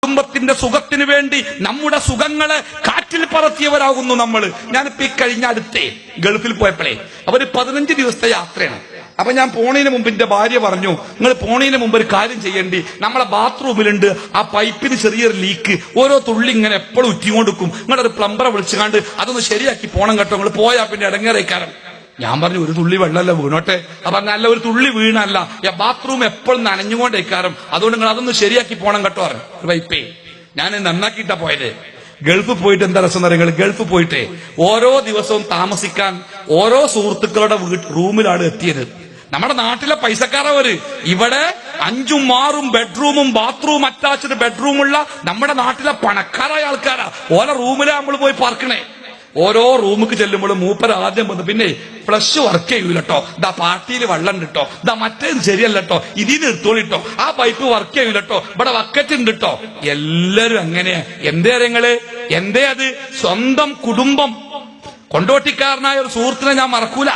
കുടുംബത്തിന്റെ സുഖത്തിന് വേണ്ടി നമ്മുടെ സുഖങ്ങളെ കാറ്റിൽ പറത്തിയവരാകുന്നു നമ്മൾ. ഞാനിപ്പോ ഈ കഴിഞ്ഞ അടുത്തേ ഗൾഫിൽ പോയപ്പോഴേ അവര് 15 ദിവസത്തെ യാത്രയാണ്. അപ്പൊ ഞാൻ പോണതിന് മുമ്പ് എന്റെ ഭാര്യ പറഞ്ഞു, നിങ്ങൾ പോണതിന് മുമ്പ് ഒരു കാര്യം ചെയ്യേണ്ടി, നമ്മളെ ബാത്റൂമിലുണ്ട് ആ പൈപ്പിന് ചെറിയൊരു ലീക്ക്, ഓരോ തുള്ളി ഇങ്ങനെ എപ്പോഴും ഉറ്റിക്കൊണ്ടിരിക്കും, നിങ്ങളൊരു പ്ലംബറെ വിളിച്ചുകാണ്ട് അതൊന്ന് ശരിയാക്കി പോണം കേട്ടോ, നിങ്ങൾ പോയാ പിന്നെ ഇടങ്ങേറേക്കാരം. ഞാൻ പറഞ്ഞു, ഒരു തുള്ളി വെള്ളമല്ല വീണോട്ടെ. അപ്പൊ നല്ല ഒരു തുള്ളി വീണല്ല, ബാത്റൂം എപ്പോഴും നനഞ്ഞുകൊണ്ടേക്കാരം, അതുകൊണ്ട് നിങ്ങൾ അതൊന്ന് ശരിയാക്കി പോണം കേട്ടോ. പൈപ്പേ ഞാൻ നന്നാക്കിയിട്ടാ പോയത്. ഗൾഫ് പോയിട്ട് എന്താ രസം അറിയുക, ഗൾഫ് പോയിട്ട് ഓരോ ദിവസവും താമസിക്കാൻ ഓരോ സുഹൃത്തുക്കളുടെ റൂമിലാണ് എത്തിയത്. നമ്മുടെ നാട്ടിലെ പൈസക്കാരവര് ഇവിടെ 5ഉം 6ഉം ബെഡ്റൂമും ബാത്റൂം അറ്റാച്ച്ഡ് ബെഡ്റൂമുള്ള നമ്മുടെ നാട്ടിലെ പണക്കാരായ ആൾക്കാരാ. ഓരോ റൂമിലാ നമ്മൾ പോയി പാർക്കണേ. ഓരോ റൂമിക്ക് ചെല്ലുമ്പോഴും മൂപ്പർ ആദ്യം വന്ന്, പിന്നെ ഫ്ലഷ് വർക്ക് ചെയ്യൂലട്ടോ, ഇതാ പാർട്ടിയിൽ വെള്ളം കിട്ടോ, ഇതാ മറ്റേത് ശരിയല്ലട്ടോ, ഇതിന് എടുത്തോളിട്ടോ, ആ പൈപ്പ് വർക്ക് ചെയ്യൂലട്ടോ, ഇവിടെ വക്കറ്റ് ഉണ്ട് കേട്ടോ. എല്ലാരും അങ്ങനെയാ. എന്തേ നിങ്ങള്, എന്തേ അത്? സ്വന്തം കുടുംബം. കൊണ്ടോട്ടിക്കാരനായ ഒരു സുഹൃത്തിനെ ഞാൻ മറക്കൂല.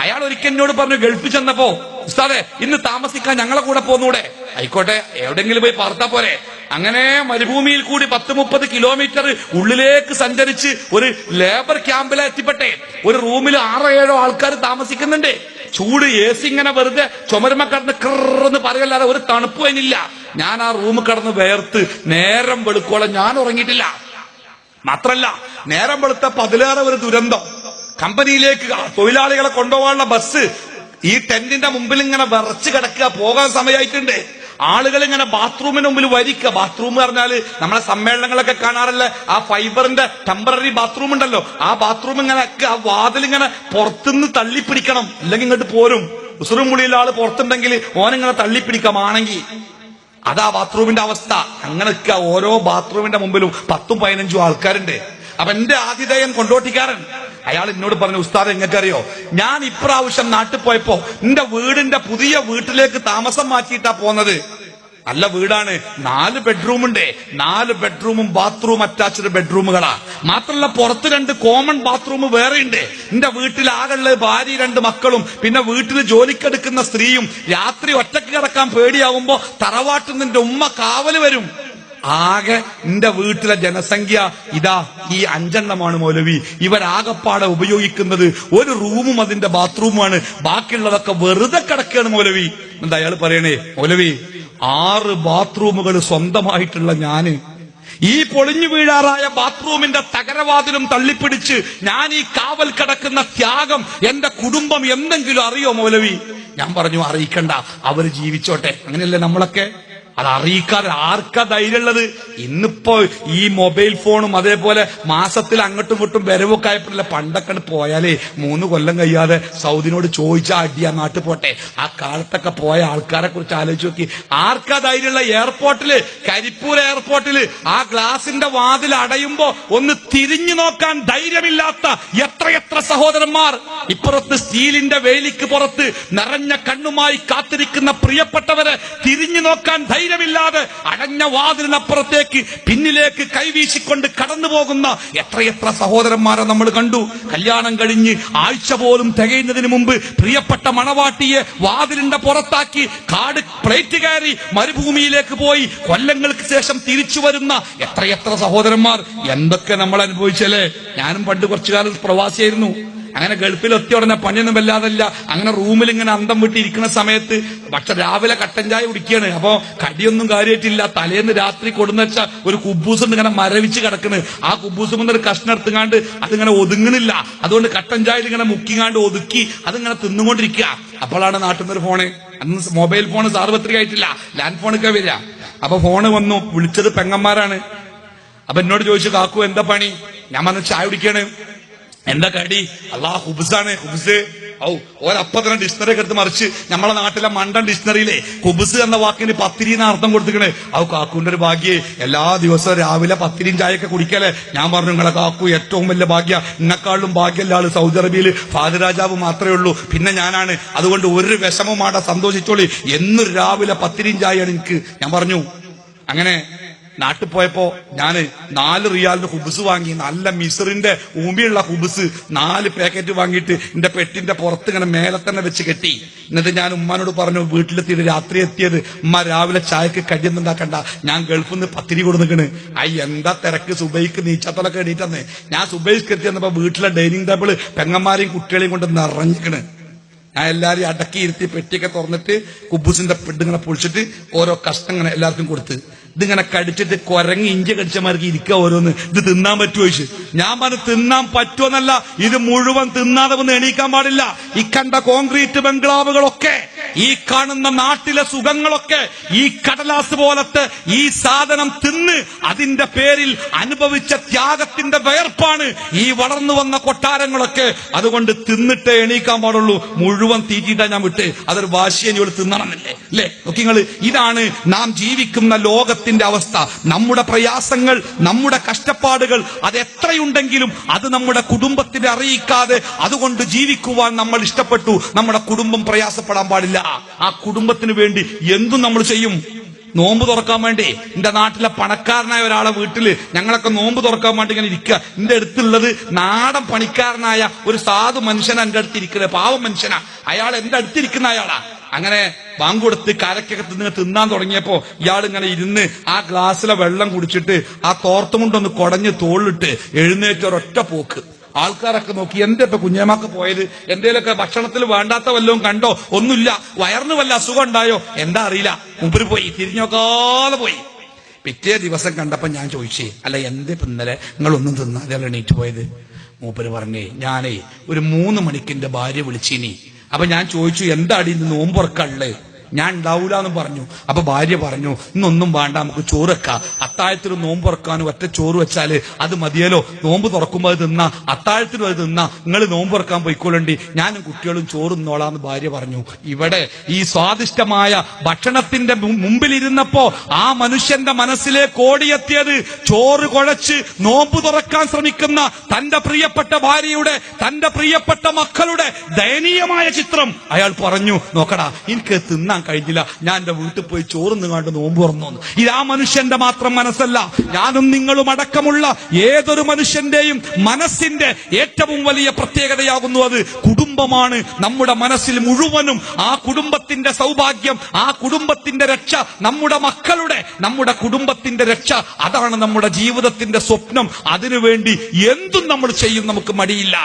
അയാൾ ഒരിക്കൽ എന്നോട് പറഞ്ഞു, ഗൾഫിൽ ചെന്നപ്പോ, ഉസ്താദെ ഇന്ന് താമസിക്കാൻ ഞങ്ങളെ കൂടെ പോന്നൂടെ? ആയിക്കോട്ടെ, എവിടെങ്കിലും പോയി പാർത്താ പോരെ. അങ്ങനെ മരുഭൂമിയിൽ കൂടി 10-30 കിലോമീറ്റർ ഉള്ളിലേക്ക് സഞ്ചരിച്ച് ഒരു ലേബർ ക്യാമ്പിലെ എത്തിപ്പെട്ടെ. ഒരു റൂമിൽ 6-7 ആൾക്കാർ താമസിക്കുന്നുണ്ട്. ചൂട് AC ഇങ്ങനെ വെറുതെ ചുമരുമ കടന്ന് കൃന്ന് പറയല്ലാതെ ഒരു തണുപ്പ് അതിനില്ല. ഞാൻ ആ റൂമിൽ കടന്ന് വേർത്ത് നേരം വെളുക്കോളം ഞാൻ ഉറങ്ങിയിട്ടില്ല. മാത്രല്ല, നേരം വെളുത്ത 11 ഒരു ദുരന്തം. കമ്പനിയിലേക്ക് തൊഴിലാളികളെ കൊണ്ടുപോകാനുള്ള ബസ് ഈ ടെന്റിന്റെ മുമ്പിൽ ഇങ്ങനെ വിറച്ച് കിടക്കുക, പോകാൻ സമയമായിട്ടുണ്ട്. ആളുകൾ ഇങ്ങനെ ബാത്റൂമിന് മുമ്പിൽ വരിക്കുക. ബാത്റൂം പറഞ്ഞാല് നമ്മളെ സമ്മേളനങ്ങളൊക്കെ കാണാറില്ല, ആ ഫൈബറിന്റെ ടെമ്പററി ബാത്റൂം ഉണ്ടല്ലോ, ആ ബാത്റൂം ഇങ്ങനെ ആ വാതിലിങ്ങനെ പുറത്തുനിന്ന് തള്ളിപ്പിടിക്കണം, ഇല്ലെങ്കിൽ ഇങ്ങോട്ട് പോരും. ഉസുറും മുളിയുള്ള ആള് പുറത്തുണ്ടെങ്കിൽ ഓനിങ്ങനെ തള്ളിപ്പിടിക്കാമാണെങ്കിൽ അതാ ബാത്റൂമിന്റെ അവസ്ഥ. അങ്ങനെയൊക്കെ ഓരോ ബാത്റൂമിന്റെ മുമ്പിലും 10-15 ആൾക്കാരുണ്ട്. അപ്പൊ എന്റെ ആതിഥേയൻ കൊണ്ടോട്ടിക്കാരൻ, അയാൾ എന്നോട് പറഞ്ഞു, ഉസ്താദ് എങ്ങക്കറിയോ, ഞാൻ ഇപ്രാവശ്യം നാട്ടിൽ പോയപ്പോ എന്റെ വീടിന്റെ പുതിയ വീട്ടിലേക്ക് താമസം മാറ്റിയിട്ടാ പോന്നത്. നല്ല വീടാണ്, 4 ബെഡ്റൂമുണ്ട്. 4 ബെഡ്റൂമും ബാത്റൂം അറ്റാച്ച്ഡ് ബെഡ്റൂമുകളാ. മാത്രമല്ല പുറത്ത് 2 കോമൺ ബാത്റൂം വേറെയുണ്ട്. എന്റെ വീട്ടിൽ ആകെയുള്ള ഭാര്യ 2 മക്കളും പിന്നെ വീട്ടിൽ ജോലിക്കെടുക്കുന്ന സ്ത്രീയും. രാത്രി ഒറ്റക്ക് കിടക്കാൻ പേടിയാവുമ്പോ തറവാട്ടിൽ നിന്റെ ഉമ്മ കാവല് വരും. ആകെ എന്റെ വീട്ടിലെ ജനസംഖ്യ ഇതാ ഈ 5 മൗലവി. ഇവരാകപ്പാടെ ഉപയോഗിക്കുന്നത് ഒരു റൂമും അതിന്റെ ബാത്റൂമുമാണ്. ബാക്കിയുള്ളതൊക്കെ വെറുതെ കിടക്കുകയാണ് മൗലവി. എന്താ അയാൾ പറയണേ, മൗലവി 6 ബാത്റൂമുകൾ സ്വന്തമായിട്ടുള്ള ഞാന് ഈ പൊളിഞ്ഞു വീഴാറായ ബാത്റൂമിന്റെ തകരവാതിലും തള്ളിപ്പിടിച്ച് ഞാൻ ഈ കാവൽ കിടക്കുന്ന ത്യാഗം എന്റെ കുടുംബം എന്തെങ്കിലും അറിയോ മൗലവി? ഞാൻ പറഞ്ഞു, അറിയിക്കണ്ട, അവര് ജീവിച്ചോട്ടെ. അങ്ങനെയല്ലേ നമ്മളൊക്കെ. അത് അറിയിക്കാതെ ആർക്കാ ധൈര്യമുള്ളത്? ഇന്നിപ്പോ ഈ മൊബൈൽ ഫോണും അതേപോലെ മാസത്തിൽ അങ്ങോട്ടും ഇങ്ങോട്ടും വരവൊക്കെ ആയപ്പോഴല്ല. പണ്ടൊക്കെ പോയാലേ 3 കൊല്ലം കഴിയാതെ സൗദിനോട് ചോദിച്ചാ അടിയാ നാട്ടിൽ പോട്ടെ. ആ കാലത്തൊക്കെ പോയ ആൾക്കാരെ കുറിച്ച് ആലോചിച്ച് നോക്കി. ആർക്കാ ധൈര്യമുള്ള? എയർപോർട്ടില്, കരിപ്പൂർ എയർപോർട്ടില് ആ ഗ്ലാസിന്റെ വാതിൽ അടയുമ്പോ ഒന്ന് തിരിഞ്ഞു നോക്കാൻ ധൈര്യമില്ലാത്ത എത്രയെത്ര സഹോദരന്മാർ. ഇപ്പുറത്ത് സ്റ്റീലിന്റെ വേലിക്ക് പുറത്ത് നിറഞ്ഞ കണ്ണുമായി കാത്തിരിക്കുന്ന പ്രിയപ്പെട്ടവരെ തിരിഞ്ഞു നോക്കാൻ ധൈര്യമില്ലാതെ അടഞ്ഞ വാതിലിനപ്പുറത്തേക്ക് പിന്നിലേക്ക് കൈവീശിക്കൊണ്ട് കടന്നു പോകുന്ന എത്രയെത്ര സഹോദരന്മാരെ നമ്മൾ കണ്ടു. കല്യാണം കഴിഞ്ഞ് ആഴ്ച പോലും തികയുന്നതിന് മുമ്പ് പ്രിയപ്പെട്ട മണവാട്ടിയെ വാതിലിന്റെ പുറത്താക്കി കാട് പ്ലേറ്റ് കയറി മരുഭൂമിയിലേക്ക് പോയി കൊല്ലങ്ങൾക്ക് ശേഷം തിരിച്ചു വരുന്ന എത്രയെത്ര സഹോദരന്മാർ. എന്തൊക്കെ നമ്മൾ അനുഭവിച്ചല്ലേ. ഞാനും പണ്ട് കുറച്ചു കാലം പ്രവാസിയായിരുന്നു. അങ്ങനെ ഗൾഫിലെത്തിയ ഉടനെ പണിയൊന്നും വല്ലാതല്ല. അങ്ങനെ റൂമിൽ ഇങ്ങനെ അന്തം വിട്ടിരിക്കുന്ന സമയത്ത് പക്ഷെ രാവിലെ കട്ടൻ ചായ കുടിക്കുകയാണ്. അപ്പൊ കടിയൊന്നും കാര്യമായിട്ടില്ല. തലേന്ന് രാത്രി കൊടുന്ന് വെച്ച ഒരു കുബൂസ് ഇങ്ങനെ മരവിച്ച് കിടക്കുന്നത്. ആ കുബൂസ് മുന്നേ ഒരു കഷ്ണം എടുത്തുകാണ്ട് അതിങ്ങനെ ഒതുങ്ങണില്ല. അതുകൊണ്ട് കട്ടൻ ചായയിൽ ഇങ്ങനെ മുക്കിങ്ങാണ്ട് ഒതുക്കി അതിങ്ങനെ തിന്നുകൊണ്ടിരിക്കുക. അപ്പോഴാണ് നാട്ടിൽ നിന്ന് ഒരു ഫോണ്. അന്ന് മൊബൈൽ ഫോൺ സാർവത്രികമായിട്ടില്ല, ലാൻഡ് ഫോണൊക്കെ വരിക. അപ്പൊ ഫോണ് വന്നു. വിളിച്ചത് പെങ്ങന്മാരാണ്. അപ്പൊ എന്നോട് ചോദിച്ചു, കാക്കു എന്താ പണി? ഞാൻ വന്ന് ചായ കുടിക്കാണ്. എന്താ കടി? അല്ലാ ഹുബ്സാണ്. ഹുബ്സ്. ഒരപ്പം തന്നെ ഡിക്ഷണറി ഒക്കെ എടുത്ത് മറിച്ച് നമ്മളെ നാട്ടിലെ മണ്ടൻ ഡിക്ഷണറിയിലെ ഹുബ്സ് എന്ന വാക്കിന് പത്തിരി എന്ന അർത്ഥം കൊടുത്തിക്കണേ. കാക്കുവിന്റെ ഒരു ഭാഗ്യേ, എല്ലാ ദിവസവും രാവിലെ പത്തിരിയും ചായയൊക്കെ കുടിക്കല്ലേ. ഞാൻ പറഞ്ഞു, നിങ്ങളെ കാക്കു ഏറ്റവും വലിയ ഭാഗ്യ, ഇന്നെക്കാളും ഭാഗ്യല്ല ആള് സൗദി അറേബ്യയിൽ ഫാദരാജാവ് മാത്രമേ ഉള്ളൂ, പിന്നെ ഞാനാണ്. അതുകൊണ്ട് ഒരു വിഷമമാടെ സന്തോഷിച്ചോളി. എന്നും രാവിലെ പത്തിരിയും ചായയാണ് എനിക്ക്. ഞാൻ പറഞ്ഞു, അങ്ങനെ നാട്ടിൽ പോയപ്പോ ഞാന് 4 റിയാലിന്റെ ഹുബുസ് വാങ്ങി, നല്ല മിസറിന്റെ ഊമ്പിയുള്ള ഹുബുസ് 4 പാക്കറ്റ് വാങ്ങിയിട്ട് എന്റെ പെട്ടിന്റെ പുറത്ത് ഇങ്ങനെ മേലെ തന്നെ വെച്ച് കെട്ടി. എന്നിട്ട് ഞാൻ ഉമ്മാനോട് പറഞ്ഞു, വീട്ടിലെത്തിയിട്ട് രാത്രി എത്തിയത് ഉമ്മ രാവിലെ ചായക്ക് കടിയൊന്നും ഉണ്ടാക്കണ്ട, ഞാൻ ഗൾഫിൽ നിന്ന് പത്തിരി കൊടുക്കണ്. എന്താ തിരക്ക്, സുബൈക്ക് നീച്ചാത്തലൊക്കെ എണീറ്റന്ന്. ഞാൻ സുബൈക്ക് എത്തി വന്നപ്പോ വീട്ടിലെ ഡൈനിങ് ടേബിള് പെങ്ങന്മാരെയും കുട്ടികളെയും കൊണ്ട് നിറഞ്ഞിക്കണ്. ഞാൻ എല്ലാരെയും അടക്കി ഇരുത്തി പെട്ടിയൊക്കെ തുറന്നിട്ട് കുബൂസിന്റെ പെട്ടിങ്ങനെ പൊളിച്ചിട്ട് ഓരോ കഷ്ണം ഇങ്ങനെ എല്ലാവർക്കും കൊടുത്ത്, ഇതിങ്ങനെ കടിച്ചിട്ട് കുരങ്ങി ഇഞ്ചി കടിച്ചമാർക്ക് ഇരിക്കുക ഓരോന്ന്. ഇത് തിന്നാൻ പറ്റുമോ ചോദിച്ചു. ഞാൻ പറഞ്ഞു തിന്നാൻ പറ്റുമെന്നല്ല, ഇത് മുഴുവൻ തിന്നാതെ ഒന്ന് എണീക്കാൻ പാടില്ല. ഈ കണ്ട കോൺക്രീറ്റ് ബംഗ്ലാവുകളൊക്കെ, ഈ കാണുന്ന നാട്ടിലെ സുഖങ്ങളൊക്കെ ഈ കടലാസ് പോലത്തെ ഈ സാധനം തിന്ന് അതിന്റെ പേരിൽ അനുഭവിച്ച ത്യാഗത്തിന്റെ വേർപ്പാണ് ഈ വളർന്നു വന്ന കൊട്ടാരങ്ങളൊക്കെ. അതുകൊണ്ട് തിന്നിട്ടേ എണീക്കാൻ പാടുള്ളൂ, മുഴുവൻ തീറ്റിട്ടാ ഞാൻ വിട്ട്. അതൊരു വാശിയോട് തിന്നണമെന്നില്ലേ അല്ലേ? നോക്കിങ്ങള്, ഇതാണ് നാം ജീവിക്കുന്ന ലോകത്തിന്റെ അവസ്ഥ. നമ്മുടെ പ്രയാസങ്ങൾ, നമ്മുടെ കഷ്ടപ്പാടുകൾ അത് എത്രയുണ്ടെങ്കിലും അത് നമ്മുടെ കുടുംബത്തിനെ അറിയിക്കാതെ അതുകൊണ്ട് ജീവിക്കുവാൻ നമ്മൾ ഇഷ്ടപ്പെട്ടു. നമ്മുടെ കുടുംബം പ്രയാസപ്പെടാൻ പാടില്ല. ആ കുടുംബത്തിന് വേണ്ടി എന്തും നമ്മൾ ചെയ്യും. നോമ്പ് തുറക്കാൻ വേണ്ടി എന്റെ നാട്ടിലെ പണക്കാരനായ ഒരാളെ വീട്ടില് ഞങ്ങളൊക്കെ നോമ്പ് തുറക്കാൻ വേണ്ടി ഇങ്ങനെ ഇരിക്കുക. എന്റെ അടുത്തുള്ളത് നാടൻ പണിക്കാരനായ ഒരു സാധു മനുഷ്യനാ എന്റെ അടുത്തിരിക്കുന്നത്. പാവം മനുഷ്യനാ അയാൾ, എന്റെ അടുത്തിരിക്കുന്ന അയാളാ. അങ്ങനെ ബാങ്ക് കൊടുത്ത് കരക്കൊക്കെ തിന്നാൻ തുടങ്ങിയപ്പോ ഇയാൾ ഇങ്ങനെ ഇരുന്ന് ആ ഗ്ലാസ്സിലെ വെള്ളം കുടിച്ചിട്ട് ആ തോർത്തും കൊണ്ടൊന്ന് കുടഞ്ഞ് തോളിട്ട് എഴുന്നേറ്റ് ഒരൊറ്റ പോക്ക്. ആൾക്കാരൊക്കെ നോക്കി, എന്റെ ഇപ്പൊ കുഞ്ഞേമാക്ക് പോയത്, എന്തേലൊക്കെ ഭക്ഷണത്തിൽ വേണ്ടാത്ത വല്ലതും കണ്ടോ? ഒന്നുമില്ല. വയറിന് വല്ല അസുഖം ഉണ്ടായോ? എന്താ അറിയില്ല. മുമ്പിൽ പോയി, തിരിഞ്ഞോക്കാതെ പോയി. പിറ്റേ ദിവസം കണ്ടപ്പോ ഞാൻ ചോദിച്ചേ, അല്ല എന്തേ ഇന്നലെ നിങ്ങളൊന്നും തിന്നാതെ എണീറ്റ് പോയത്? മൂപ്പര് പറഞ്ഞേ, ഞാനേ ഒരു 3 മണിക്ക് എന്റെ ഭാര്യ വിളിച്ചിനി. അപ്പൊ ഞാൻ ചോദിച്ചു, എന്താടി ഇന്ന് നോമ്പുറക്കള്ളേ? ഞാൻ ഉണ്ടാവൂല എന്ന് പറഞ്ഞു. അപ്പൊ ഭാര്യ പറഞ്ഞു, ഇന്നൊന്നും വേണ്ട, നമുക്ക് ചോറ് വെക്കാം. അത്താഴത്തിന് നോമ്പ് തുറക്കാനും ഒറ്റ ചോറ് വെച്ചാല് അത് മതിയല്ലോ. നോമ്പ് തുറക്കുമ്പോ അത് തിന്നാ, അത്താഴത്തിനും അത് തിന്നാ, നിങ്ങൾ നോമ്പ് തുറക്കാൻ പോയിക്കൊള്ളണ്ടി, ഞാനും കുട്ടികളും ചോറ് തിന്നോളാന്ന് ഭാര്യ പറഞ്ഞു. ഇവിടെ ഈ സ്വാദിഷ്ടമായ ഭക്ഷണത്തിന്റെ മുമ്പിലിരുന്നപ്പോ ആ മനുഷ്യന്റെ മനസ്സിലേക്ക് ഓടിയെത്തിയത് ചോറ് കുഴച്ച് നോമ്പ് തുറക്കാൻ ശ്രമിക്കുന്ന തന്റെ പ്രിയപ്പെട്ട ഭാര്യയുടെ, തന്റെ പ്രിയപ്പെട്ട മക്കളുടെ ദയനീയമായ ചിത്രം. അയാൾ പറഞ്ഞു, നോക്കടാ, എനിക്ക് തിന്നാൻ കഴിഞ്ഞില്ല, ഞാൻ എന്റെ വീട്ടിൽ പോയി ചോറ് നിങ്ങാണ്ട് നോമ്പ് തുറന്നു. ഇത് ആ മനുഷ്യന്റെ മാത്രം മനസ്സല്ല, ഞാനും നിങ്ങളും അടക്കമുള്ള ഏതൊരു മനുഷ്യന്റെയും മനസ്സിന്റെ ഏറ്റവും വലിയ പ്രത്യേകതയാകുന്നു അത് കുടുംബമാണ്. നമ്മുടെ മനസ്സിൽ മുഴുവനും ആ കുടുംബത്തിന്റെ സൗഭാഗ്യം, ആ കുടുംബത്തിന്റെ രക്ഷ, നമ്മുടെ മക്കളുടെ, നമ്മുടെ കുടുംബത്തിന്റെ രക്ഷ, അതാണ് നമ്മുടെ ജീവിതത്തിന്റെ സ്വപ്നം. അതിനുവേണ്ടി എന്തും നമ്മൾ ചെയ്യും, നമുക്ക് മടിയില്ല.